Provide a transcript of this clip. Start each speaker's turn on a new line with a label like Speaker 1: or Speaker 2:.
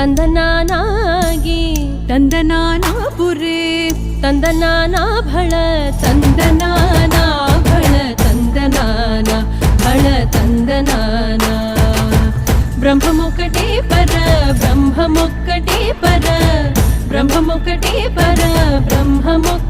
Speaker 1: ತಂದನಾನಾಗಿ
Speaker 2: ತಂದನಾನಾ ಪುರೇ
Speaker 1: ತಂದನಾನಾ ಭಳ
Speaker 2: ತಂದನಾನಾ ಭಳ ತಂದನಾನ ಭಳ ತಂದನಾನ
Speaker 1: ಬ್ರಹ್ಮಮೊಕ್ಕಟೇ ಪರ ಬ್ರಹ್ಮಮೊಕ್ಕಟೇ ಪರ ಬ್ರಹ್ಮಮೊಕ್ಕಟೇ ಪರ ಬ್ರಹ್ಮಮೊಕ್ಕ